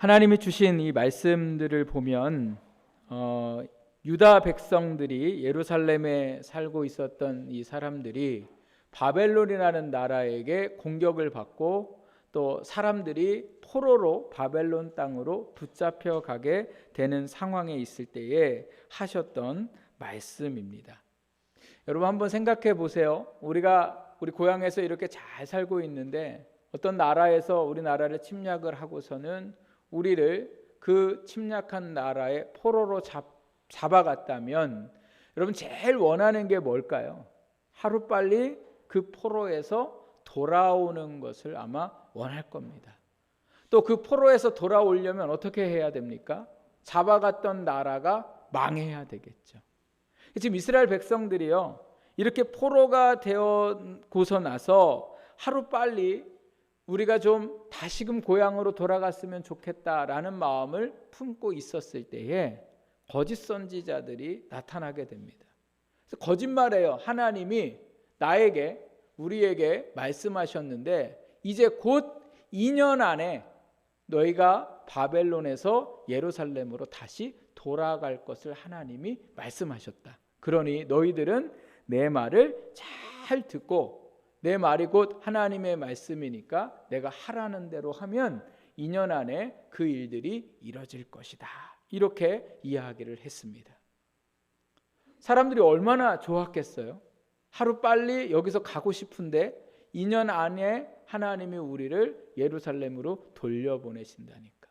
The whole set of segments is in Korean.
하나님이 주신 이 말씀들을 보면 유다 백성들이 예루살렘에 살고 있었던 이 사람들이 바벨론이라는 나라에게 공격을 받고 또 사람들이 포로로 바벨론 땅으로 붙잡혀 가게 되는 상황에 있을 때에 하셨던 말씀입니다. 여러분 한번 생각해 보세요. 우리가 우리 고향에서 이렇게 잘 살고 있는데 어떤 나라에서 우리 나라를 침략을 하고서는 우리를 그 침략한 나라의 포로로 잡아갔다면 여러분 제일 원하는 게 뭘까요? 하루빨리 그 포로에서 돌아오는 것을 아마 원할 겁니다. 또 그 포로에서 돌아오려면 어떻게 해야 됩니까? 잡아갔던 나라가 망해야 되겠죠. 지금 이스라엘 백성들이요, 이렇게 포로가 되어고서 나서 하루빨리 우리가 좀 다시금 고향으로 돌아갔으면 좋겠다라는 마음을 품고 있었을 때에 거짓 선지자들이 나타나게 됩니다. 그래서 거짓말해요. 하나님이 나에게 우리에게 말씀하셨는데 이제 곧 2년 안에 너희가 바벨론에서 예루살렘으로 다시 돌아갈 것을 하나님이 말씀하셨다. 그러니 너희들은 내 말을 잘 듣고 내 말이 곧 하나님의 말씀이니까 내가 하라는 대로 하면 2년 안에 그 일들이 이뤄질 것이다. 이렇게 이야기를 했습니다. 사람들이 얼마나 좋았겠어요? 하루빨리 여기서 가고 싶은데 2년 안에 하나님이 우리를 예루살렘으로 돌려보내신다니까.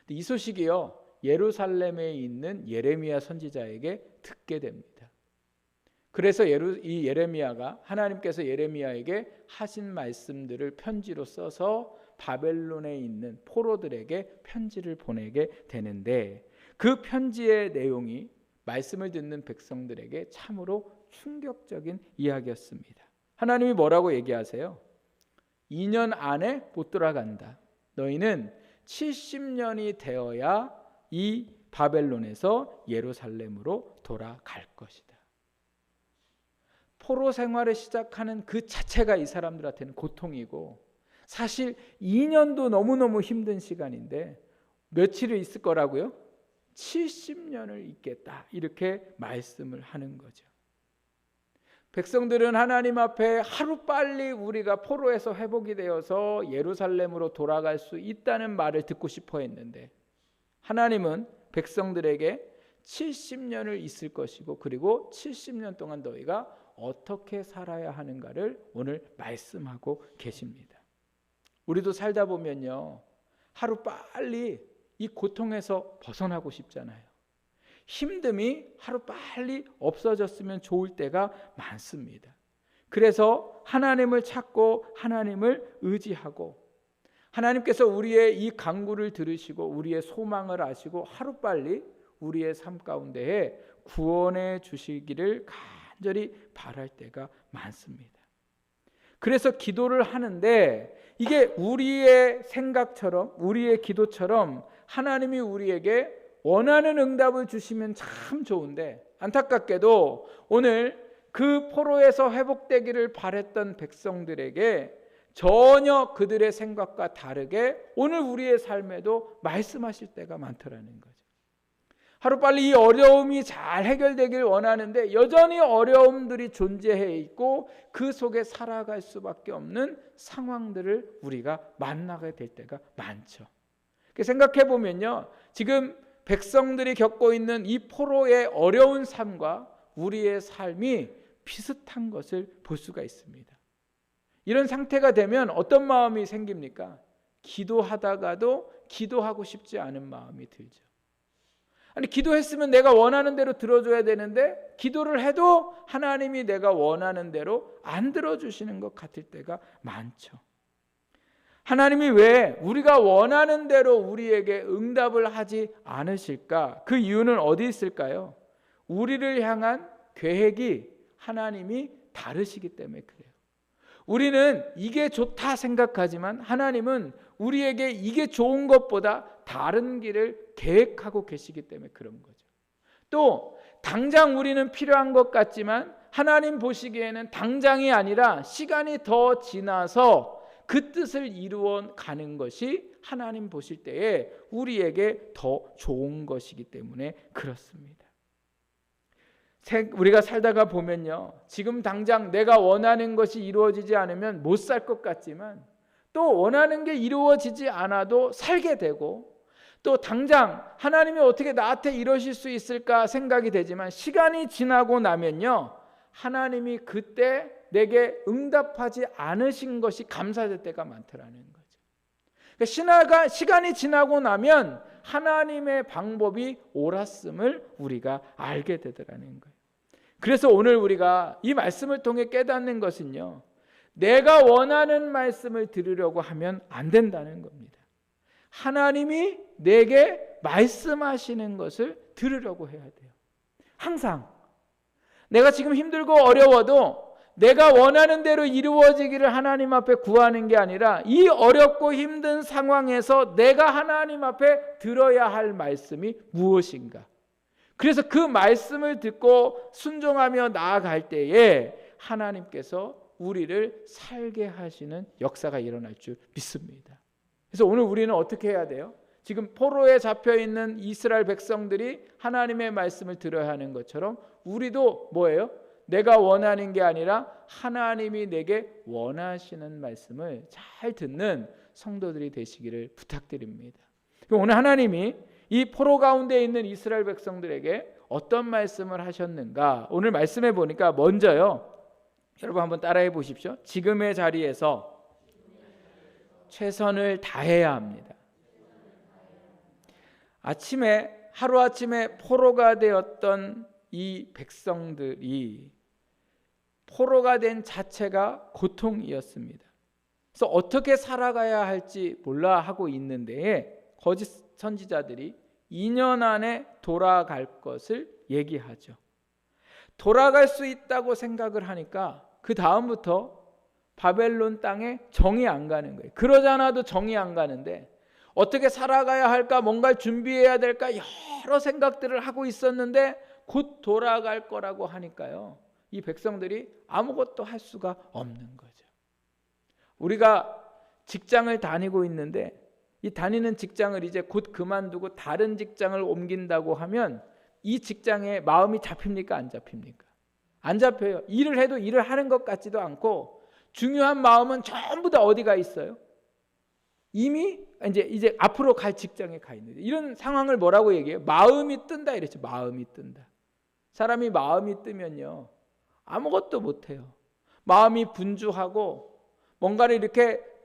근데 이 소식이요, 예루살렘에 있는 예레미야 선지자에게 듣게 됩니다. 그래서 이 예레미야가 하나님께서 예레미야에게 하신 말씀들을 편지로 써서 바벨론에 있는 포로들에게 편지를 보내게 되는데 그 편지의 내용이 말씀을 듣는 백성들에게 참으로 충격적인 이야기였습니다. 하나님이 뭐라고 얘기하세요? 2년 안에 못 돌아간다. 너희는 70년이 되어야 이 바벨론에서 예루살렘으로 돌아갈 것이다. 포로 생활을 시작하는 그 자체가 이 사람들한테는 고통이고 사실 2년도 너무너무 힘든 시간인데 며칠을 있을 거라고요? 70년을 있겠다. 이렇게 말씀을 하는 거죠. 백성들은 하나님 앞에 하루빨리 우리가 포로에서 회복이 되어서 예루살렘으로 돌아갈 수 있다는 말을 듣고 싶어 했는데 하나님은 백성들에게 70년을 있을 것이고 그리고 70년 동안 너희가 어떻게 살아야 하는가를 오늘 말씀하고 계십니다. 우리도 살다 보면요, 하루빨리 이 고통에서 벗어나고 싶잖아요. 힘듦이 하루빨리 없어졌으면 좋을 때가 많습니다. 그래서 하나님을 찾고 하나님을 의지하고 하나님께서 우리의 이 간구를 들으시고 우리의 소망을 아시고 하루빨리 우리의 삶 가운데에 구원해 주시기를 간절히 바랄 때가 많습니다. 그래서 기도를 하는데 이게 우리의 생각처럼 우리의 기도처럼 하나님이 우리에게 원하는 응답을 주시면 참 좋은데 안타깝게도 오늘 그 포로에서 회복되기를 바랬던 백성들에게 전혀 그들의 생각과 다르게 오늘 우리의 삶에도 말씀하실 때가 많더라는 거죠. 하루빨리 이 어려움이 잘 해결되길 원하는데 여전히 어려움들이 존재해 있고 그 속에 살아갈 수밖에 없는 상황들을 우리가 만나게 될 때가 많죠. 생각해 보면요, 지금 백성들이 겪고 있는 이 포로의 어려운 삶과 우리의 삶이 비슷한 것을 볼 수가 있습니다. 이런 상태가 되면 어떤 마음이 생깁니까? 기도하다가도 기도하고 싶지 않은 마음이 들죠. 아니, 기도했으면 내가 원하는 대로 들어줘야 되는데 기도를 해도 하나님이 내가 원하는 대로 안 들어주시는 것 같을 때가 많죠. 하나님이 왜 우리가 원하는 대로 우리에게 응답을 하지 않으실까? 그 이유는 어디 있을까요? 우리를 향한 계획이 하나님이 다르시기 때문에 그래요. 우리는 이게 좋다 생각하지만 하나님은 우리에게 이게 좋은 것보다 다른 길을 계획하고 계시기 때문에 그런 거죠. 또 당장 우리는 필요한 것 같지만 하나님 보시기에는 당장이 아니라 시간이 더 지나서 그 뜻을 이루어 가는 것이 하나님 보실 때에 우리에게 더 좋은 것이기 때문에 그렇습니다. 우리가 살다가 보면요, 지금 당장 내가 원하는 것이 이루어지지 않으면 못 살 것 같지만 또 원하는 게 이루어지지 않아도 살게 되고, 또 당장 하나님이 어떻게 나한테 이러실 수 있을까 생각이 되지만 시간이 지나고 나면요, 하나님이 그때 내게 응답하지 않으신 것이 감사될 때가 많더라는 거죠. 그러니까 시간이 지나고 나면 하나님의 방법이 옳았음을 우리가 알게 되더라는 거예요. 그래서 오늘 우리가 이 말씀을 통해 깨닫는 것은요, 내가 원하는 말씀을 들으려고 하면 안 된다는 겁니다. 하나님이 내게 말씀하시는 것을 들으려고 해야 돼요. 항상 내가 지금 힘들고 어려워도 내가 원하는 대로 이루어지기를 하나님 앞에 구하는 게 아니라 이 어렵고 힘든 상황에서 내가 하나님 앞에 들어야 할 말씀이 무엇인가. 그래서 그 말씀을 듣고 순종하며 나아갈 때에 하나님께서 우리를 살게 하시는 역사가 일어날 줄 믿습니다. 그래서 오늘 우리는 어떻게 해야 돼요? 지금 포로에 잡혀있는 이스라엘 백성들이 하나님의 말씀을 들어야 하는 것처럼 우리도 뭐예요? 내가 원하는 게 아니라 하나님이 내게 원하시는 말씀을 잘 듣는 성도들이 되시기를 부탁드립니다. 오늘 하나님이 이 포로 가운데 있는 이스라엘 백성들에게 어떤 말씀을 하셨는가? 오늘 말씀해 보니까 먼저요, 여러분 한번 따라해 보십시오. 지금의 자리에서 최선을 다해야 합니다. 하루아침에 포로가 되었던 이 백성들이 포로가 된 자체가 고통이었습니다. 그래서 어떻게 살아가야 할지 몰라 하고 있는데 거짓 선지자들이 2년 안에 돌아갈 것을 얘기하죠. 돌아갈 수 있다고 생각을 하니까 그 다음부터 바벨론 땅에 정이 안 가는 거예요. 그러지 않아도 정이 안 가는데 어떻게 살아가야 할까, 뭔가를 준비해야 될까 여러 생각들을 하고 있었는데 곧 돌아갈 거라고 하니까요, 이 백성들이 아무것도 할 수가 없는 거죠. 우리가 직장을 다니고 있는데 이 다니는 직장을 이제 곧 그만두고 다른 직장을 옮긴다고 하면 이 직장에 마음이 잡힙니까? 안 잡힙니까? 안 잡혀요. 일을 해도 일을 하는 것 같지도 않고 중요한 마음은 전부 다 어디가 있어요? 이미 이제 앞으로 갈 직장에 가 있는데, 이런 상황을 뭐라고 얘기해요? 마음이 뜬다 이랬죠. 마음이 뜬다. 사람이 마음이 뜨면요, 아무것도 못해요. 마음이 분주하고 뭔가를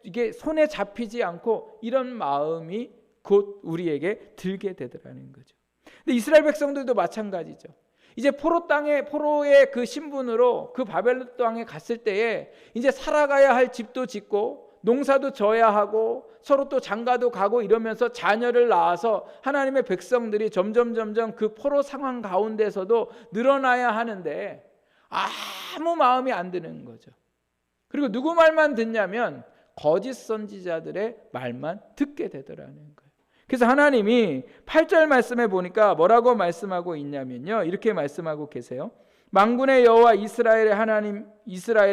이게 손에 잡히지 않고 이런 마음이 곧 우리에게 들게 되더라는 거죠. 근데 이스라엘 백성들도 마찬가지죠. 이제 포로의 그 신분으로 그 바벨론 땅에 갔을 때에 이제 살아가야 할 집도 짓고 농사도 져야 하고 서로 또 장가도 가고 이러면서 자녀를 낳아서 하나님의 백성들이 점점 그 포로 상황 가운데서도 늘어나야 하는데 아무 마음이 안 드는 거죠. 그리고 누구 말만 듣냐면 거짓 선지자들의 말만 듣게 되더라는 거예요. 그래서 하나님이 8절 말씀에 보니까 뭐라고 말씀하고 있냐면요, 이렇게 말씀하고 계세요. 만군의 여호와 이스라엘의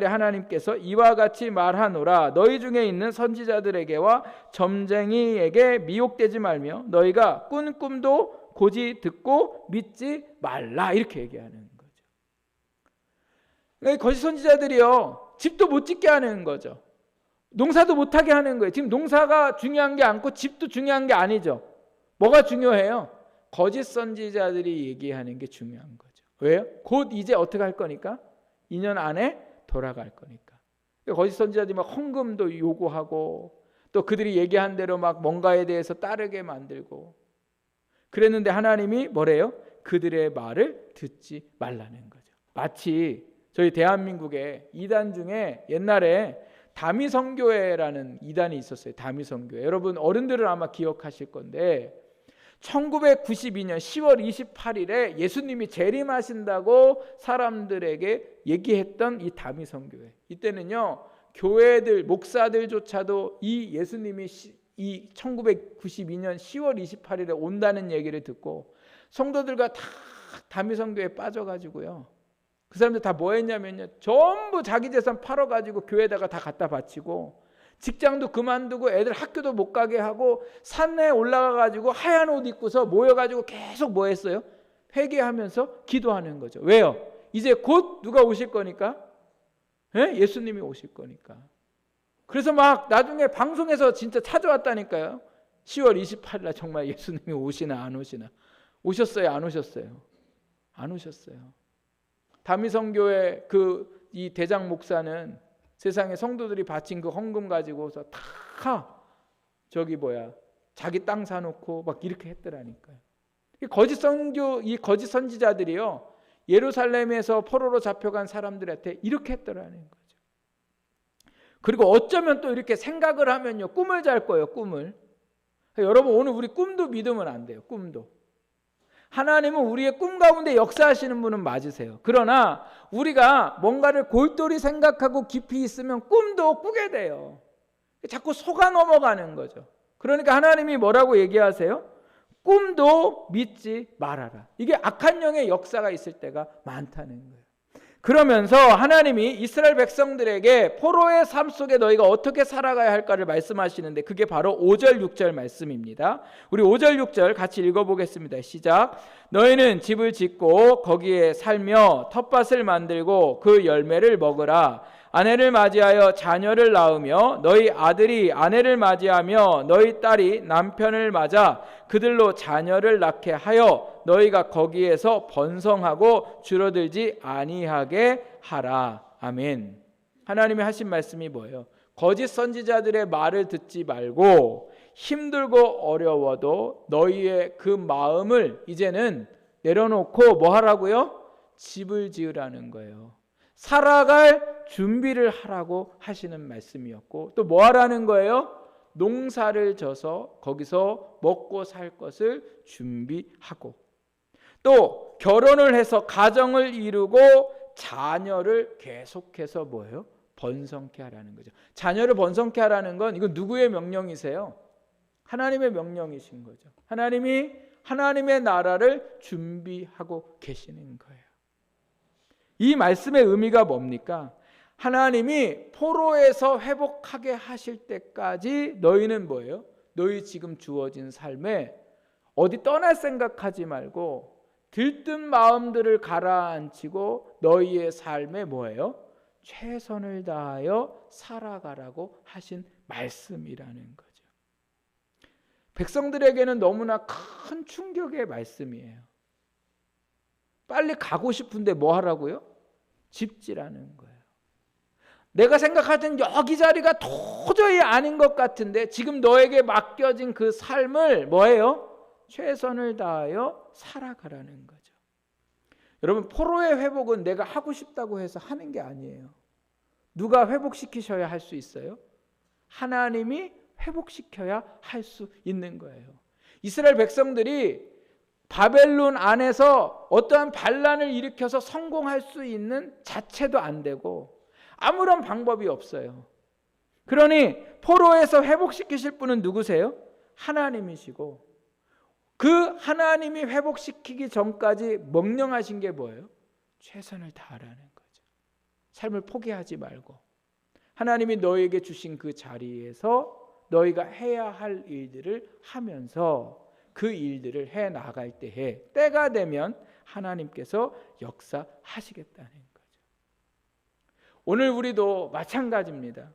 하나님께서 이와 같이 말하노라. 너희 중에 있는 선지자들에게와 점쟁이에게 미혹되지 말며 너희가 꾼 꿈도 고지 듣고 믿지 말라. 이렇게 얘기하는 거죠. 거짓 선지자들이요, 집도 못 짓게 하는 거죠. 농사도 못하게 하는 거예요. 지금 농사가 중요한 게 아니고 집도 중요한 게 아니죠. 뭐가 중요해요? 거짓 선지자들이 얘기하는 게 중요한 거죠. 왜요? 곧 이제 어떻게 할 거니까? 2년 안에 돌아갈 거니까. 거짓 선지자들이 막 헌금도 요구하고 또 그들이 얘기한 대로 막 뭔가에 대해서 따르게 만들고 그랬는데 하나님이 뭐래요? 그들의 말을 듣지 말라는 거죠. 마치 저희 대한민국의 이단 중에 옛날에 다미성교회라는 이단이 있었어요. 다미성교회. 여러분 어른들은 아마 기억하실 건데 1992년 10월 28일에 예수님이 재림하신다고 사람들에게 얘기했던 이 다미성교회. 이때는요, 교회들, 목사들조차도 이 예수님이 이 1992년 10월 28일에 온다는 얘기를 듣고 성도들과 다 다미성교회에 빠져가지고요, 그 사람들 다 뭐 했냐면요, 전부 자기 재산 팔아가지고 교회에다가 다 갖다 바치고 직장도 그만두고 애들 학교도 못 가게 하고 산에 올라가 가지고 하얀 옷 입고서 모여 가지고 계속 뭐 했어요? 회개하면서 기도하는 거죠. 왜요? 이제 곧 누가 오실 거니까? 예수님이 오실 거니까. 그래서 막 나중에 방송에서 진짜 찾아왔다니까요. 10월 28일 날 정말 예수님이 오시나 안 오시나. 오셨어요? 안 오셨어요? 안 오셨어요. 다미성교회 이 대장 목사는 세상에 성도들이 바친 그 헌금 가지고서 다 자기 땅 사놓고 막 이렇게 했더라니까요. 이 거짓 선지자들이요, 예루살렘에서 포로로 잡혀간 사람들한테 이렇게 했더라는 거죠. 그리고 어쩌면 또 이렇게 생각을 하면요, 꿈을 잘 거예요. 꿈을. 여러분, 오늘 우리 꿈도 믿으면 안 돼요. 꿈도. 하나님은 우리의 꿈 가운데 역사하시는 분은 맞으세요. 그러나 우리가 뭔가를 골똘히 생각하고 깊이 있으면 꿈도 꾸게 돼요. 자꾸 속아 넘어가는 거죠. 그러니까 하나님이 뭐라고 얘기하세요? 꿈도 믿지 말아라. 이게 악한 영의 역사가 있을 때가 많다는 거예요. 그러면서 하나님이 이스라엘 백성들에게 포로의 삶 속에 너희가 어떻게 살아가야 할까를 말씀하시는데, 그게 바로 5절 6절 말씀입니다. 우리 5절 6절 같이 읽어보겠습니다. 시작. 너희는 집을 짓고 거기에 살며 텃밭을 만들고 그 열매를 먹으라. 아내를 맞이하여 자녀를 낳으며 너희 아들이 아내를 맞이하며 너희 딸이 남편을 맞아 그들로 자녀를 낳게 하여 너희가 거기에서 번성하고 줄어들지 아니하게 하라. 아멘. 하나님이 하신 말씀이 뭐예요? 거짓 선지자들의 말을 듣지 말고 힘들고 어려워도 너희의 그 마음을 이제는 내려놓고 뭐 하라고요? 집을 지으라는 거예요. 살아갈 준비를 하라고 하시는 말씀이었고, 또 뭐 하라는 거예요? 농사를 져서 거기서 먹고 살 것을 준비하고, 또 결혼을 해서 가정을 이루고 자녀를 계속해서 뭐예요? 번성케 하라는 거죠. 자녀를 번성케 하라는 건 이건 누구의 명령이세요? 하나님의 명령이신 거죠. 하나님이 하나님의 나라를 준비하고 계시는 거예요. 이 말씀의 의미가 뭡니까? 하나님이 포로에서 회복하게 하실 때까지 너희는 뭐예요? 너희 지금 주어진 삶에 어디 떠날 생각하지 말고 들뜬 마음들을 가라앉히고 너희의 삶에 뭐예요? 최선을 다하여 살아가라고 하신 말씀이라는 거죠. 백성들에게는 너무나 큰 충격의 말씀이에요. 빨리 가고 싶은데 뭐 하라고요? 집지라는 거예요. 내가 생각하던 여기 자리가 도저히 아닌 것 같은데 지금 너에게 맡겨진 그 삶을 뭐예요? 최선을 다하여 살아가라는 거죠. 여러분, 포로의 회복은 내가 하고 싶다고 해서 하는 게 아니에요. 누가 회복시키셔야 할 수 있어요? 하나님이 회복시켜야 할 수 있는 거예요. 이스라엘 백성들이 바벨론 안에서 어떠한 반란을 일으켜서 성공할 수 있는 자체도 안 되고 아무런 방법이 없어요. 그러니 포로에서 회복시키실 분은 누구세요? 하나님이시고, 그 하나님이 회복시키기 전까지 명령하신 게 뭐예요? 최선을 다하라는 거죠. 삶을 포기하지 말고 하나님이 너에게 주신 그 자리에서 너희가 해야 할 일들을 하면서 그 일들을 해 나갈 때에 때가 되면 하나님께서 역사하시겠다는 거죠. 오늘 우리도 마찬가지입니다.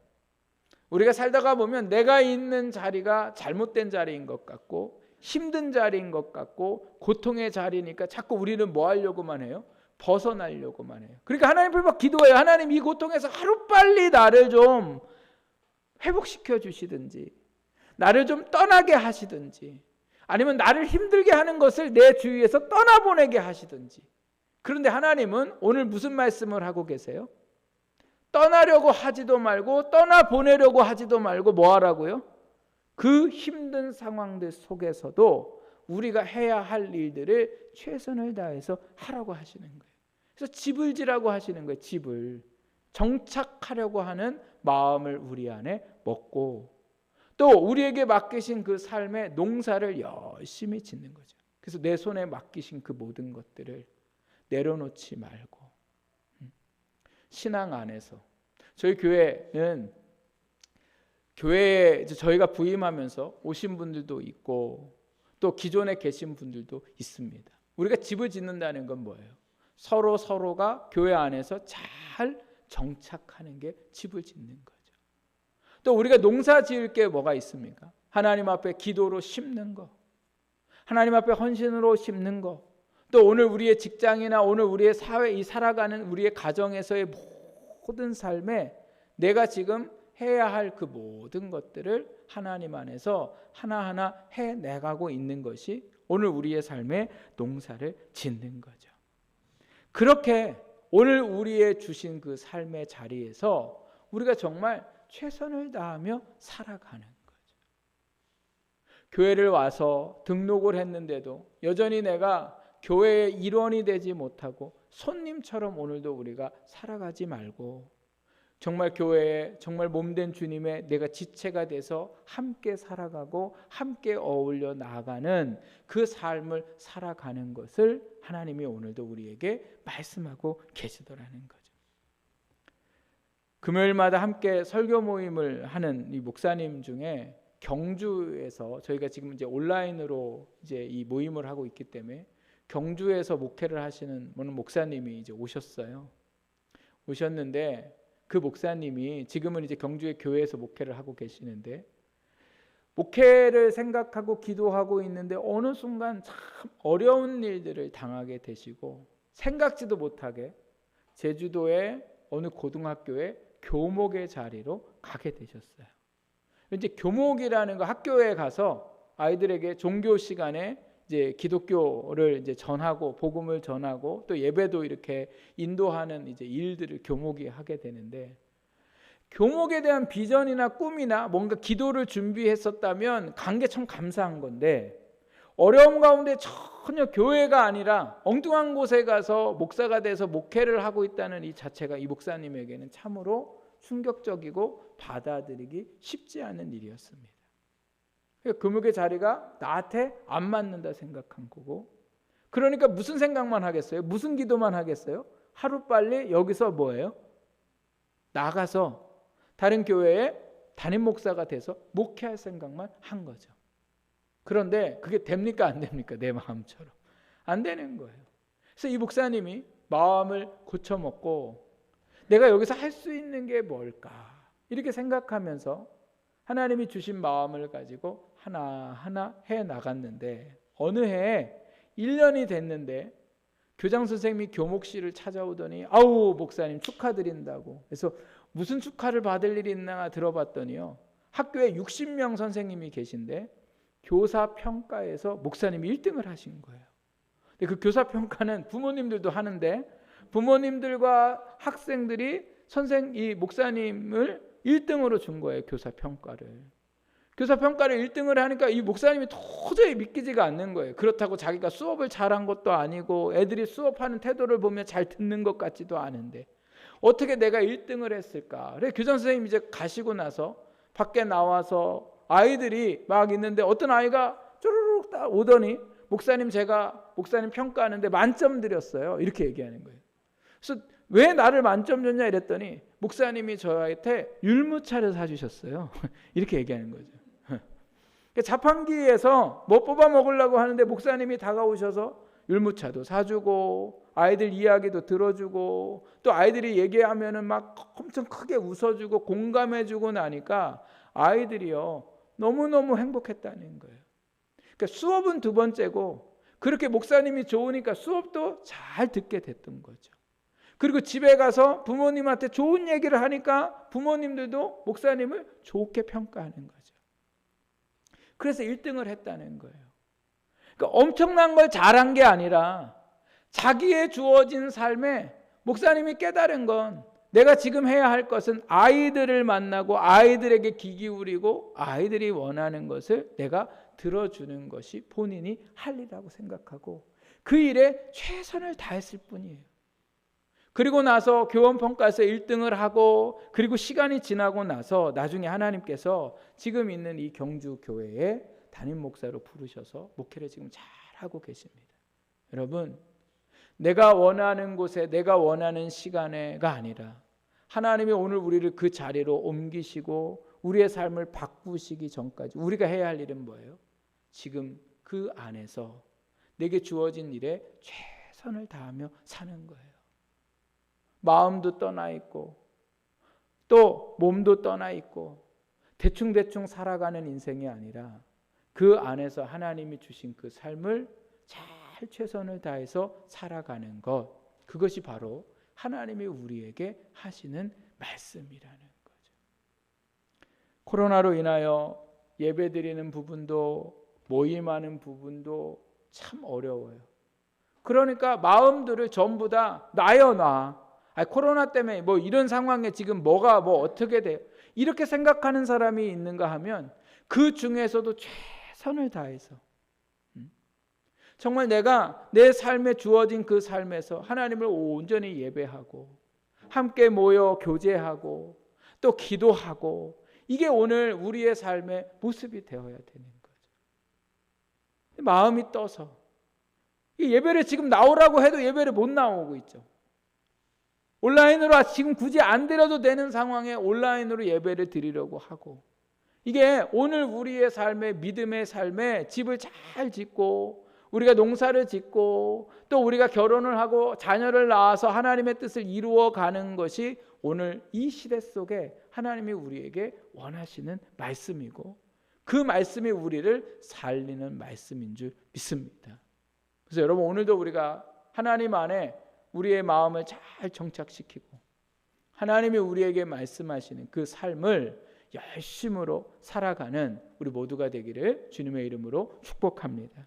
우리가 살다가 보면 내가 있는 자리가 잘못된 자리인 것 같고 힘든 자리인 것 같고 고통의 자리니까 자꾸 우리는 뭐 하려고만 해요? 벗어나려고만 해요. 그러니까 하나님 앞에 기도해요. 하나님, 이 고통에서 하루빨리 나를 좀 회복시켜 주시든지 나를 좀 떠나게 하시든지 아니면 나를 힘들게 하는 것을 내 주위에서 떠나보내게 하시든지. 그런데 하나님은 오늘 무슨 말씀을 하고 계세요? 떠나려고 하지도 말고 떠나보내려고 하지도 말고 뭐 하라고요? 그 힘든 상황들 속에서도 우리가 해야 할 일들을 최선을 다해서 하라고 하시는 거예요. 그래서 집을 지라고 하시는 거예요. 집을 정착하려고 하는 마음을 우리 안에 먹고 또 우리에게 맡기신 그 삶의 농사를 열심히 짓는 거죠. 그래서 내 손에 맡기신 그 모든 것들을 내려놓지 말고 신앙 안에서 저희 교회는 교회에 이제 저희가 부임하면서 오신 분들도 있고 또 기존에 계신 분들도 있습니다. 우리가 집을 짓는다는 건 뭐예요? 서로가 교회 안에서 잘 정착하는 게 집을 짓는 거죠. 또 우리가 농사 지을 게 뭐가 있습니까? 하나님 앞에 기도로 심는 거, 하나님 앞에 헌신으로 심는 거, 또 오늘 우리의 직장이나 오늘 우리의 사회, 이 살아가는 우리의 가정에서의 모든 삶에 내가 지금 해야 할 그 모든 것들을 하나님 안에서 하나하나 해내가고 있는 것이 오늘 우리의 삶에 농사를 짓는 거죠. 그렇게 오늘 우리의 주신 그 삶의 자리에서 우리가 정말 최선을 다하며 살아가는 거죠. 교회를 와서 등록을 했는데도 여전히 내가 교회의 일원이 되지 못하고 손님처럼 오늘도 우리가 살아가지 말고 정말 교회에 정말 몸된 주님의 내가 지체가 돼서 함께 살아가고 함께 어울려 나아가는 그 삶을 살아가는 것을 하나님이 오늘도 우리에게 말씀하고 계시더라는 거죠. 금요일마다 함께 설교 모임을 하는 이 목사님 중에 경주에서 저희가 지금 이제 온라인으로 이제 이 모임을 하고 있기 때문에 경주에서 목회를 하시는 목사님이 이제 오셨는데 그 목사님이 지금은 이제 경주의 교회에서 목회를 하고 계시는데 목회를 생각하고 기도하고 있는데 어느 순간 참 어려운 일들을 당하게 되시고 생각지도 못하게 제주도의 어느 고등학교에 교목의 자리로 가게 되셨어요. 이제 교목이라는 거 학교에 가서 아이들에게 종교 시간에 이제 기독교를 이제 전하고 복음을 전하고 또 예배도 이렇게 인도하는 이제 일들을 교목이 하게 되는데 교목에 대한 비전이나 꿈이나 뭔가 기도를 준비했었다면 간 게 참 감사한 건데 어려움 가운데 전혀 교회가 아니라 엉뚱한 곳에 가서 목사가 돼서 목회를 하고 있다는 이 자체가 이 목사님에게는 참으로 충격적이고 받아들이기 쉽지 않은 일이었습니다. 교목의 자리가 나한테 안 맞는다 생각한 거고 그러니까 무슨 생각만 하겠어요? 무슨 기도만 하겠어요? 하루빨리 여기서 뭐예요? 나가서 다른 교회에 담임 목사가 돼서 목회할 생각만 한 거죠. 그런데 그게 됩니까? 안 됩니까? 내 마음처럼 안 되는 거예요. 그래서 이 목사님이 마음을 고쳐먹고 내가 여기서 할 수 있는 게 뭘까? 이렇게 생각하면서 하나님이 주신 마음을 가지고 하나하나 해나갔는데 어느 해에 1년이 됐는데 교장 선생님이 교목실을 찾아오더니 아우 목사님 축하드린다고 그래서 무슨 축하를 받을 일이 있나 들어봤더니요 학교에 60명 선생님이 계신데 교사 평가에서 목사님이 1등을 하신 거예요. 근데 그 교사 평가는 부모님들도 하는데 부모님들과 학생들이 이 목사님을 1등으로 준 거예요. 교사 평가를 1등을 하니까 이 목사님이 도저히 믿기지가 않는 거예요. 그렇다고 자기가 수업을 잘한 것도 아니고 애들이 수업하는 태도를 보면 잘 듣는 것 같지도 않은데 어떻게 내가 1등을 했을까? 그래 교장 선생님이 이제 가시고 나서 밖에 나와서 아이들이 막 있는데 어떤 아이가 쪼르륵 딱 오더니 목사님 제가 목사님 평가하는데 만점 드렸어요. 이렇게 얘기하는 거예요. 그래서 왜 나를 만점 줬냐 이랬더니 목사님이 저한테 율무차를 사주셨어요. 이렇게 얘기하는 거죠. 자판기에서 뭐 뽑아 먹으려고 하는데 목사님이 다가오셔서 율무차도 사주고 아이들 이야기도 들어주고 또 아이들이 얘기하면은 막 엄청 크게 웃어주고 공감해주고 나니까 아이들이요 너무너무 행복했다는 거예요. 그러니까 수업은 두 번째고 그렇게 목사님이 좋으니까 수업도 잘 듣게 됐던 거죠. 그리고 집에 가서 부모님한테 좋은 얘기를 하니까 부모님들도 목사님을 좋게 평가하는 거죠. 그래서 1등을 했다는 거예요. 그러니까 엄청난 걸 잘한 게 아니라 자기의 주어진 삶에 목사님이 깨달은 건 내가 지금 해야 할 것은 아이들을 만나고 아이들에게 귀 기울이고 아이들이 원하는 것을 내가 들어주는 것이 본인이 할 일이라고 생각하고 그 일에 최선을 다했을 뿐이에요. 그리고 나서 교원평가에서 1등을 하고 그리고 시간이 지나고 나서 나중에 하나님께서 지금 있는 이 경주 교회에 담임 목사로 부르셔서 목회를 지금 잘하고 계십니다. 여러분 내가 원하는 곳에 내가 원하는 시간에가 아니라 하나님이 오늘 우리를 그 자리로 옮기시고 우리의 삶을 바꾸시기 전까지 우리가 해야 할 일은 뭐예요? 지금 그 안에서 내게 주어진 일에 최선을 다하며 사는 거예요. 마음도 떠나 있고 또 몸도 떠나 있고 대충대충 살아가는 인생이 아니라 그 안에서 하나님이 주신 그 삶을 잘 최선을 다해서 살아가는 것, 그것이 바로 하나님이 우리에게 하시는 말씀이라는 거죠. 코로나로 인하여 예배드리는 부분도 모임하는 부분도 참 어려워요. 그러니까 마음들을 전부 다 놔요, 놔. 코로나 때문에 뭐 이런 상황에 지금 뭐가 뭐 어떻게 돼요? 이렇게 생각하는 사람이 있는가 하면 그 중에서도 최선을 다해서 정말 내가 내 삶에 주어진 그 삶에서 하나님을 온전히 예배하고 함께 모여 교제하고 또 기도하고, 이게 오늘 우리의 삶의 모습이 되어야 되는 거죠. 마음이 떠서 예배를 지금 나오라고 해도 예배를 못 나오고 있죠. 온라인으로 지금 굳이 안 드려도 되는 상황에 온라인으로 예배를 드리려고 하고, 이게 오늘 우리의 삶의 믿음의 삶에 집을 잘 짓고 우리가 농사를 짓고 또 우리가 결혼을 하고 자녀를 낳아서 하나님의 뜻을 이루어가는 것이 오늘 이 시대 속에 하나님이 우리에게 원하시는 말씀이고 그 말씀이 우리를 살리는 말씀인 줄 믿습니다. 그래서 여러분, 오늘도 우리가 하나님 안에 우리의 마음을 잘 정착시키고 하나님이 우리에게 말씀하시는 그 삶을 열심으로 살아가는 우리 모두가 되기를 주님의 이름으로 축복합니다.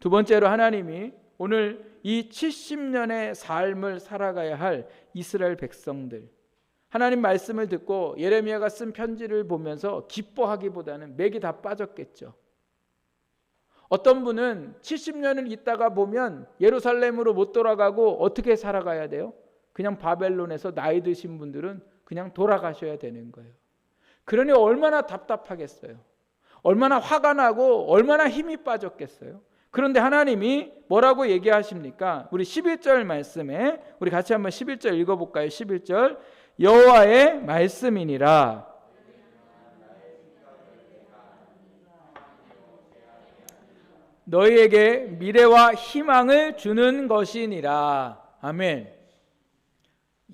두 번째로, 하나님이 오늘 이 70년의 삶을 살아가야 할 이스라엘 백성들, 하나님 말씀을 듣고 예레미야가 쓴 편지를 보면서 기뻐하기보다는 맥이 다 빠졌겠죠. 어떤 분은 70년을 있다가 보면 예루살렘으로 못 돌아가고 어떻게 살아가야 돼요? 그냥 바벨론에서 나이 드신 분들은 그냥 돌아가셔야 되는 거예요. 그러니 얼마나 답답하겠어요. 얼마나 화가 나고 얼마나 힘이 빠졌겠어요. 그런데 하나님이 뭐라고 얘기하십니까? 우리 11절 말씀에 우리 같이 한번 11절 읽어볼까요? 11절, 여호와의 말씀이니라. 너희에게 미래와 희망을 주는 것이니라. 아멘.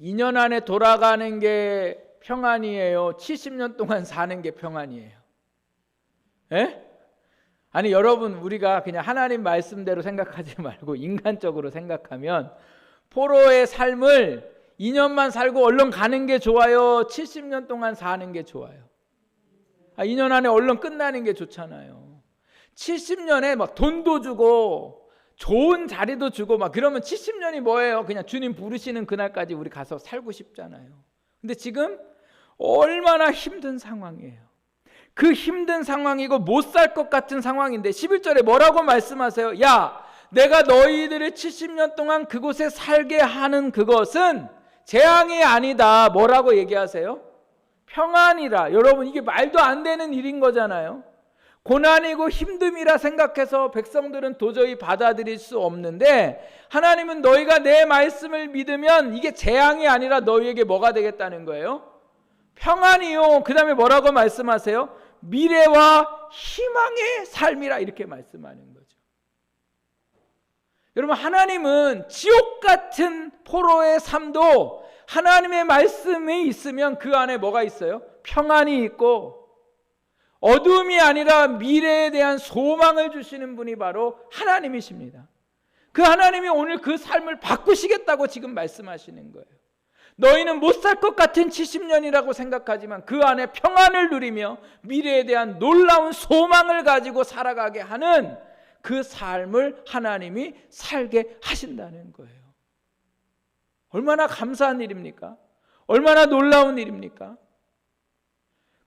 2년 안에 돌아가는 게 평안이에요? 70년 동안 사는 게 평안이에요? 예? 아니, 여러분, 우리가 그냥 하나님 말씀대로 생각하지 말고 인간적으로 생각하면 포로의 삶을 2년만 살고 얼른 가는 게 좋아요? 70년 동안 사는 게 좋아요? 2년 안에 얼른 끝나는 게 좋잖아요. 70년에 막 돈도 주고 좋은 자리도 주고 막 그러면 70년이 뭐예요? 그냥 주님 부르시는 그날까지 우리 가서 살고 싶잖아요. 근데 지금 얼마나 힘든 상황이에요. 그 힘든 상황이고 못 살 것 같은 상황인데 11절에 뭐라고 말씀하세요? 야, 내가 너희들을 70년 동안 그곳에 살게 하는 그것은 재앙이 아니다. 뭐라고 얘기하세요? 평안이라. 여러분, 이게 말도 안 되는 일인 거잖아요. 고난이고 힘듦이라 생각해서 백성들은 도저히 받아들일 수 없는데, 하나님은 너희가 내 말씀을 믿으면 이게 재앙이 아니라 너희에게 뭐가 되겠다는 거예요? 평안이요. 그 다음에 뭐라고 말씀하세요? 미래와 희망의 삶이라, 이렇게 말씀하는 거죠. 여러분, 하나님은 지옥 같은 포로의 삶도 하나님의 말씀이 있으면 그 안에 뭐가 있어요? 평안이 있고 어둠이 아니라 미래에 대한 소망을 주시는 분이 바로 하나님이십니다. 그 하나님이 오늘 그 삶을 바꾸시겠다고 지금 말씀하시는 거예요. 너희는 못 살 것 같은 70년이라고 생각하지만 그 안에 평안을 누리며 미래에 대한 놀라운 소망을 가지고 살아가게 하는 그 삶을 하나님이 살게 하신다는 거예요. 얼마나 감사한 일입니까? 얼마나 놀라운 일입니까?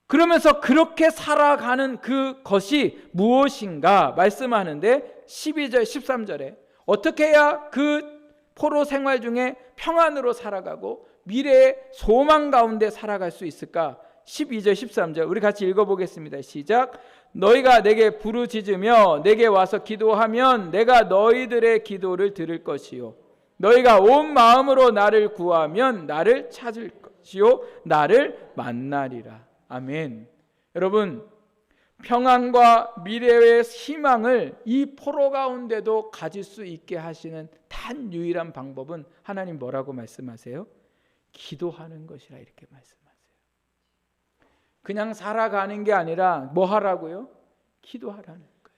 그러면서 그렇게 살아가는 그것이 무엇인가 말씀하는데 12절 13절에 어떻게 해야 그 포로 생활 중에 평안으로 살아가고 미래의 소망 가운데 살아갈 수 있을까? 12절 13절 우리 같이 읽어보겠습니다. 시작. 너희가 내게 부르짖으며 내게 와서 기도하면 내가 너희들의 기도를 들을 것이요 너희가 온 마음으로 나를 구하면 나를 찾을 것이요 나를 만나리라. 아멘. 여러분, 평안과 미래의 희망을 이 포로 가운데도 가질 수 있게 하시는 단 유일한 방법은 하나님 뭐라고 말씀하세요? 기도하는 것이라 이렇게 말씀하세요. 그냥 살아가는 게 아니라 뭐 하라고요? 기도하라는 거예요.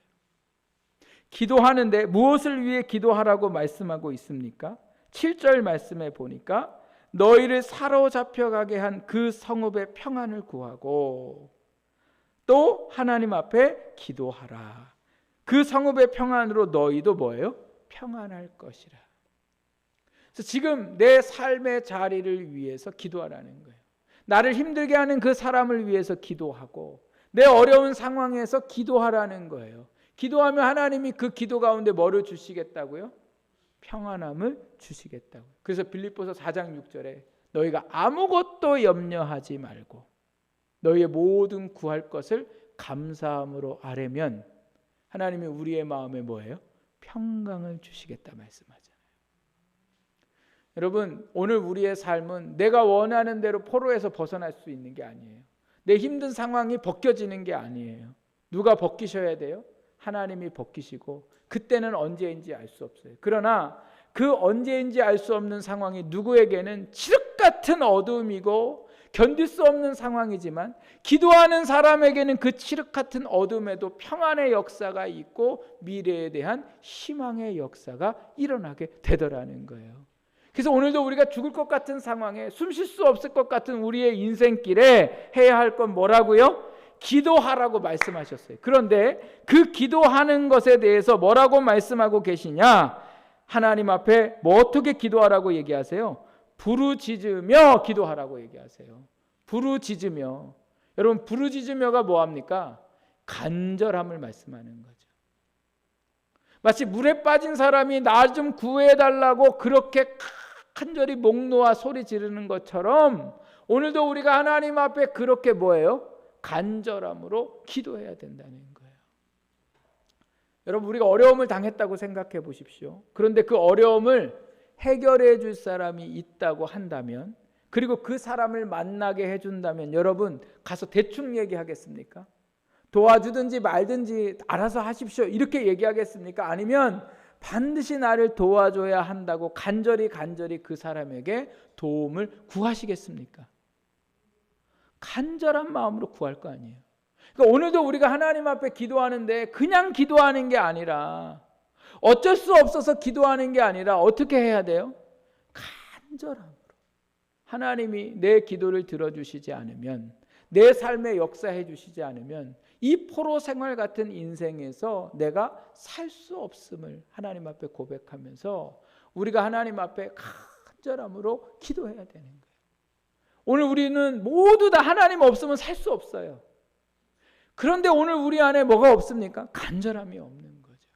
기도하는데 무엇을 위해 기도하라고 말씀하고 있습니까? 7절 말씀에 보니까 너희를 사로잡혀가게 한 그 성읍의 평안을 구하고 또 하나님 앞에 기도하라. 그 성읍의 평안으로 너희도 뭐예요? 평안할 것이라. 그래서 지금 내 삶의 자리를 위해서 기도하라는 거예요. 나를 힘들게 하는 그 사람을 위해서 기도하고 내 어려운 상황에서 기도하라는 거예요. 기도하면 하나님이 그 기도 가운데 뭐를 주시겠다고요? 평안함을 주시겠다고. 그래서 빌립보서 4장 6절에 너희가 아무것도 염려하지 말고 너희의 모든 구할 것을 감사함으로 아뢰면 하나님이 우리의 마음에 뭐예요? 평강을 주시겠다 말씀하잖아요. 여러분, 오늘 우리의 삶은 내가 원하는 대로 포로에서 벗어날 수 있는 게 아니에요. 내 힘든 상황이 벗겨지는 게 아니에요. 누가 벗기셔야 돼요? 하나님이 벗기시고 그때는 언제인지 알 수 없어요. 그러나 그 언제인지 알 수 없는 상황이 누구에게는 칠흑 같은 어둠이고 견딜 수 없는 상황이지만 기도하는 사람에게는 그 칠흑 같은 어둠에도 평안의 역사가 있고 미래에 대한 희망의 역사가 일어나게 되더라는 거예요. 그래서 오늘도 우리가 죽을 것 같은 상황에 숨 쉴 수 없을 것 같은 우리의 인생길에 해야 할 건 뭐라고요? 기도하라고 말씀하셨어요. 그런데 그 기도하는 것에 대해서 뭐라고 말씀하고 계시냐? 하나님 앞에 뭐 어떻게 기도하라고 얘기하세요? 부르짖으며 기도하라고 얘기하세요. 부르짖으며. 여러분, 부르짖으며가 뭐합니까? 간절함을 말씀하는 거죠. 마치 물에 빠진 사람이 나 좀 구해달라고 그렇게 간절히 목 놓아 소리 지르는 것처럼 오늘도 우리가 하나님 앞에 그렇게 뭐예요? 간절함으로 기도해야 된다는 거예요. 여러분, 우리가 어려움을 당했다고 생각해 보십시오. 그런데 그 어려움을 해결해 줄 사람이 있다고 한다면, 그리고 그 사람을 만나게 해준다면 여러분 가서 대충 얘기하겠습니까? 도와주든지 말든지 알아서 하십시오 이렇게 얘기하겠습니까? 아니면 반드시 나를 도와줘야 한다고 간절히 그 사람에게 도움을 구하시겠습니까? 간절한 마음으로 구할 거 아니에요. 그러니까 오늘도 우리가 하나님 앞에 기도하는데 그냥 기도하는 게 아니라 어쩔 수 없어서 기도하는 게 아니라 어떻게 해야 돼요? 간절함으로. 하나님이 내 기도를 들어주시지 않으면, 내 삶에 역사해 주시지 않으면 이 포로 생활 같은 인생에서 내가 살 수 없음을 하나님 앞에 고백하면서 우리가 하나님 앞에 간절함으로 기도해야 되는 거예요. 오늘 우리는 모두 다 하나님 없으면 살 수 없어요. 그런데 오늘 우리 안에 뭐가 없습니까? 간절함이 없는 거죠.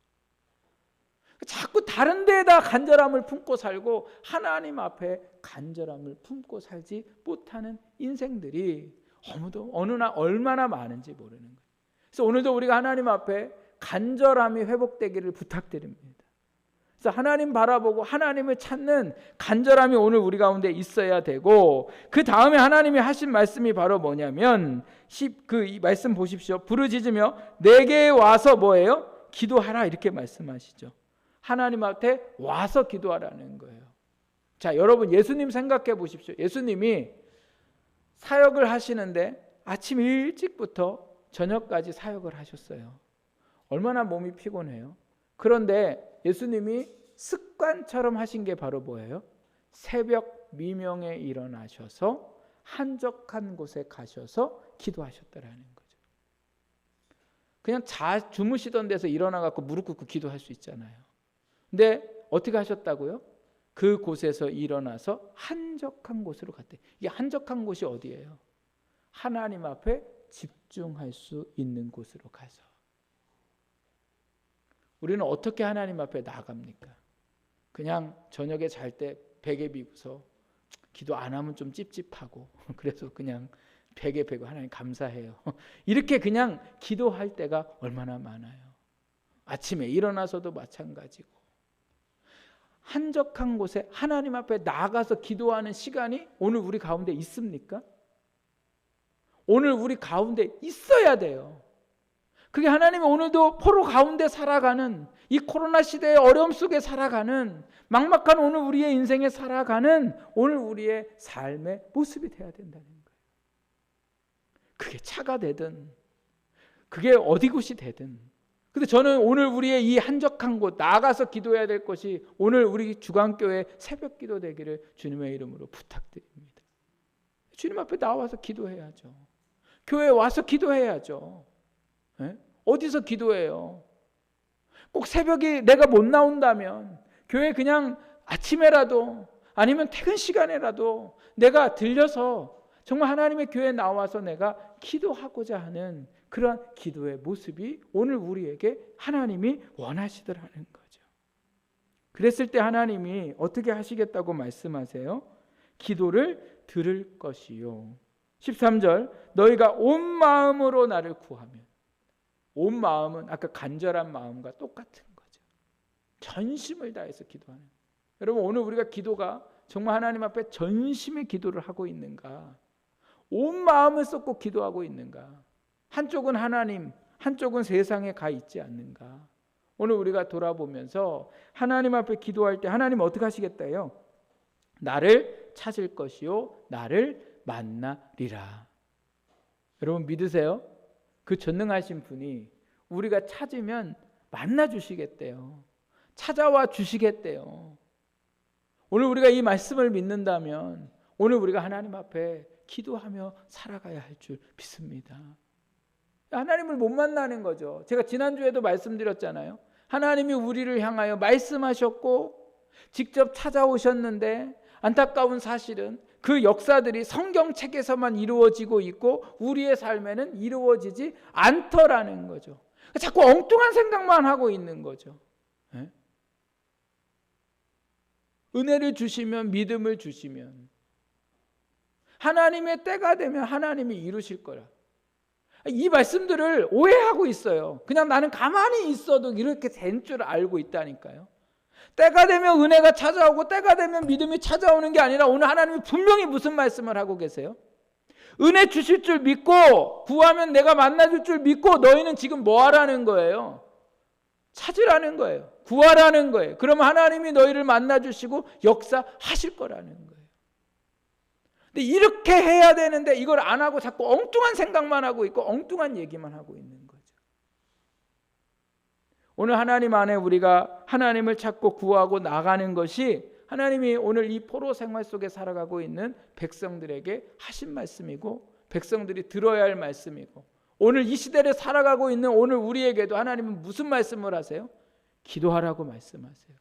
자꾸 다른 데에다 간절함을 품고 살고 하나님 앞에 간절함을 품고 살지 못하는 인생들이 얼마나 많은지 모르는 거예요. 그래서 오늘도 우리가 하나님 앞에 간절함이 회복되기를 부탁드립니다. 그래서 하나님 바라보고 하나님을 찾는 간절함이 오늘 우리 가운데 있어야 되고, 그 다음에 하나님이 하신 말씀이 바로 뭐냐면 이 말씀 보십시오. 부르짖으며 내게 와서 뭐예요? 기도하라 이렇게 말씀하시죠. 하나님 앞에 와서 기도하라는 거예요. 자, 여러분 예수님 생각해 보십시오. 예수님이 사역을 하시는데 아침 일찍부터 저녁까지 사역을 하셨어요. 얼마나 몸이 피곤해요. 그런데 예수님이 습관처럼 하신 게 바로 뭐예요? 새벽 미명에 일어나셔서 한적한 곳에 가셔서 기도하셨다라는 거죠. 그냥 주무시던 데서 일어나 갖고 무릎 꿇고 기도할 수 있잖아요. 근데 어떻게 하셨다고요? 그 곳에서 일어나서 한적한 곳으로 갔대. 이게 한적한 곳이 어디예요? 하나님 앞에 집중할 수 있는 곳으로 가서. 우리는 어떻게 하나님 앞에 나아갑니까? 그냥 저녁에 잘 때 베개 비고서 기도 안 하면 좀 찝찝하고 그래서 그냥 베개 베고 하나님 감사해요. 이렇게 그냥 기도할 때가 얼마나 많아요. 아침에 일어나서도 마찬가지고. 한적한 곳에 하나님 앞에 나가서 기도하는 시간이 오늘 우리 가운데 있습니까? 오늘 우리 가운데 있어야 돼요. 그게 하나님이 오늘도 포로 가운데 살아가는, 이 코로나 시대의 어려움 속에 살아가는, 막막한 오늘 우리의 인생에 살아가는 오늘 우리의 삶의 모습이 돼야 된다는 거예요. 그게 차가 되든 그게 어디 곳이 되든. 근데 저는 오늘 우리의 이 한적한 곳, 나아가서 기도해야 될 것이 오늘 우리 주간교회 새벽 기도 되기를 주님의 이름으로 부탁드립니다. 주님 앞에 나와서 기도해야죠. 교회에 와서 기도해야죠. 네? 어디서 기도해요? 꼭 새벽에 내가 못 나온다면 교회 그냥 아침에라도 아니면 퇴근 시간에라도 내가 들려서 정말 하나님의 교회에 나와서 내가 기도하고자 하는 그러한 기도의 모습이 오늘 우리에게 하나님이 원하시더라는 거죠. 그랬을 때 하나님이 어떻게 하시겠다고 말씀하세요? 기도를 들을 것이요. 13절, 너희가 온 마음으로 나를 구하면. 온 마음은 아까 간절한 마음과 똑같은 거죠. 전심을 다해서 기도하는. 여러분, 오늘 우리가 기도가 정말 하나님 앞에 전심의 기도를 하고 있는가? 온 마음을 쏟고 기도하고 있는가? 한쪽은 하나님, 한쪽은 세상에 가 있지 않는가? 오늘 우리가 돌아보면서 하나님 앞에 기도할 때 하나님 어떻게 하시겠다요? 나를 찾을 것이요 나를 만나리라. 여러분 믿으세요? 그 전능하신 분이 우리가 찾으면 만나 주시겠대요. 찾아와 주시겠대요. 오늘 우리가 이 말씀을 믿는다면 오늘 우리가 하나님 앞에 기도하며 살아가야 할 줄 믿습니다. 하나님을 못 만나는 거죠. 제가 지난주에도 말씀드렸잖아요. 하나님이 우리를 향하여 말씀하셨고 직접 찾아오셨는데 안타까운 사실은 그 역사들이 성경책에서만 이루어지고 있고 우리의 삶에는 이루어지지 않더라는 거죠. 자꾸 엉뚱한 생각만 하고 있는 거죠. 네? 은혜를 주시면, 믿음을 주시면 하나님의 때가 되면 하나님이 이루실 거라. 이 말씀들을 오해하고 있어요. 그냥 나는 가만히 있어도 이렇게 된 줄 알고 있다니까요. 때가 되면 은혜가 찾아오고 때가 되면 믿음이 찾아오는 게 아니라 오늘 하나님이 분명히 무슨 말씀을 하고 계세요? 은혜 주실 줄 믿고 구하면 내가 만나줄 줄 믿고 너희는 지금 뭐 하라는 거예요? 찾으라는 거예요. 구하라는 거예요. 그러면 하나님이 너희를 만나주시고 역사하실 거라는 거예요. 근데 이렇게 해야 되는데 이걸 안 하고 자꾸 엉뚱한 생각만 하고 있고 엉뚱한 얘기만 하고 있는 거죠. 오늘 하나님 안에 우리가 하나님을 찾고 구하고 나가는 것이 하나님이 오늘 이 포로 생활 속에 살아가고 있는 백성들에게 하신 말씀이고 백성들이 들어야 할 말씀이고 오늘 이 시대를 살아가고 있는 오늘 우리에게도 하나님은 무슨 말씀을 하세요? 기도하라고 말씀하세요.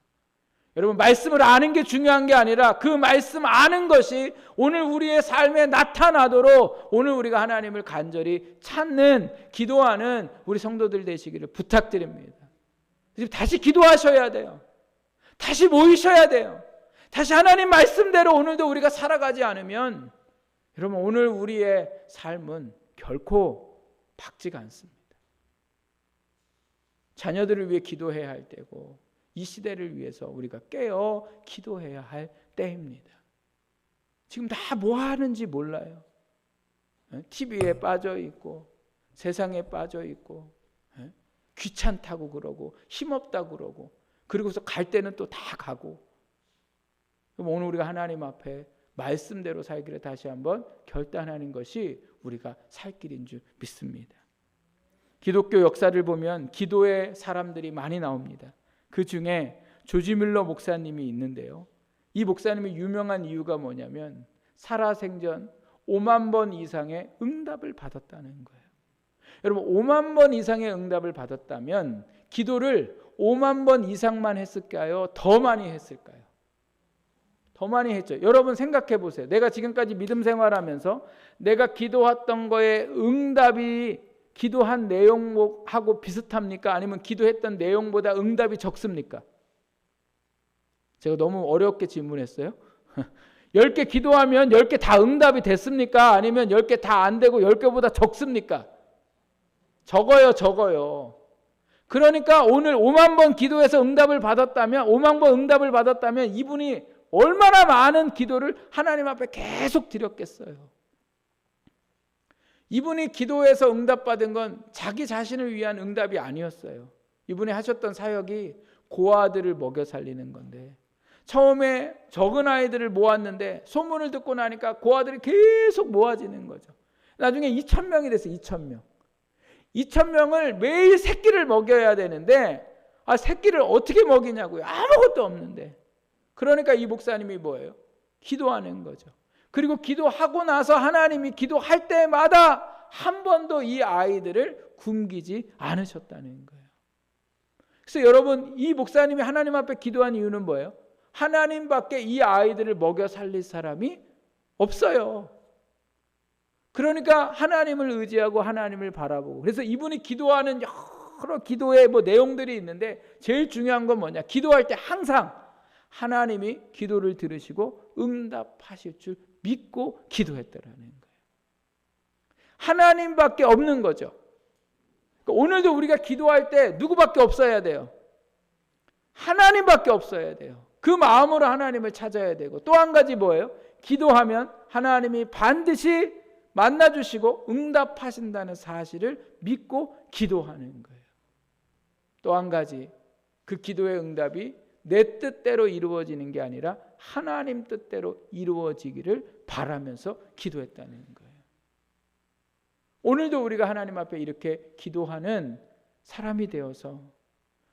여러분 말씀을 아는 게 중요한 게 아니라 그 말씀 아는 것이 오늘 우리의 삶에 나타나도록 오늘 우리가 하나님을 간절히 찾는 기도하는 우리 성도들 되시기를 부탁드립니다. 다시 기도하셔야 돼요. 다시 모이셔야 돼요. 다시 하나님 말씀대로 오늘도 우리가 살아가지 않으면 여러분 오늘 우리의 삶은 결코 밝지가 않습니다. 자녀들을 위해 기도해야 할 때고 이 시대를 위해서 우리가 깨어 기도해야 할 때입니다. 지금 다 뭐 하는지 몰라요. TV에 빠져 있고 세상에 빠져 있고 귀찮다고 그러고 힘없다고 그러고 그리고서 갈 때는 또 다 가고 그럼 오늘 우리가 하나님 앞에 말씀대로 살기를 다시 한번 결단하는 것이 우리가 살 길인 줄 믿습니다. 기독교 역사를 보면 기도의 사람들이 많이 나옵니다. 그 중에 조지 밀러 목사님이 있는데요. 이 목사님이 유명한 이유가 뭐냐면 살아생전 5만 번 이상의 응답을 받았다는 거예요. 여러분 5만 번 이상의 응답을 받았다면 기도를 5만 번 이상만 했을까요? 더 많이 했을까요? 더 많이 했죠. 여러분 생각해 보세요. 내가 지금까지 믿음 생활하면서 내가 기도했던 거에 응답이 기도한 내용하고 비슷합니까? 아니면 기도했던 내용보다 응답이 적습니까? 제가 너무 어렵게 질문했어요. 10개 기도하면 10개 다 응답이 됐습니까? 아니면 10개 다 안 되고 10개보다 적습니까? 적어요. 그러니까 오늘 5만 번 기도해서 응답을 받았다면 5만 번 응답을 받았다면 이분이 얼마나 많은 기도를 하나님 앞에 계속 드렸겠어요. 이분이 기도해서 응답받은 건 자기 자신을 위한 응답이 아니었어요. 이분이 하셨던 사역이 고아들을 먹여 살리는 건데, 처음에 적은 아이들을 모았는데 소문을 듣고 나니까 고아들이 계속 모아지는 거죠. 나중에 2,000명이 됐어요. 2,000명. 2,000명을 매일 새끼를 먹여야 되는데, 새끼를 어떻게 먹이냐고요. 아무것도 없는데. 그러니까 이 목사님이 뭐예요? 기도하는 거죠. 그리고 기도하고 나서 하나님이 기도할 때마다 한 번도 이 아이들을 굶기지 않으셨다는 거예요. 그래서 여러분, 이 목사님이 하나님 앞에 기도한 이유는 뭐예요? 하나님밖에 이 아이들을 먹여 살릴 사람이 없어요. 그러니까 하나님을 의지하고 하나님을 바라보고, 그래서 이분이 기도하는 여러 기도의 내용들이 있는데 제일 중요한 건 뭐냐? 기도할 때 항상 하나님이 기도를 들으시고 응답하실 줄 믿고 기도했다라는 거예요. 하나님밖에 없는 거죠. 그러니까 오늘도 우리가 기도할 때 누구밖에 없어야 돼요? 하나님밖에 없어야 돼요. 그 마음으로 하나님을 찾아야 되고, 또 한 가지 뭐예요? 기도하면 하나님이 반드시 만나주시고 응답하신다는 사실을 믿고 기도하는 거예요. 또 한 가지, 그 기도의 응답이 내 뜻대로 이루어지는 게 아니라 하나님 뜻대로 이루어지기를 바라면서 기도했다는 거예요. 오늘도 우리가 하나님 앞에 이렇게 기도하는 사람이 되어서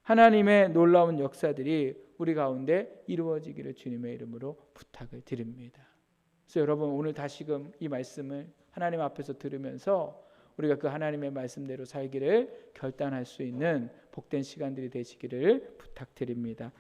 하나님의 놀라운 역사들이 우리 가운데 이루어지기를 주님의 이름으로 부탁을 드립니다. 그래서 여러분, 오늘 다시금 이 말씀을 하나님 앞에서 들으면서 우리가 그 하나님의 말씀대로 살기를 결단할 수 있는 복된 시간들이 되시기를 부탁드립니다.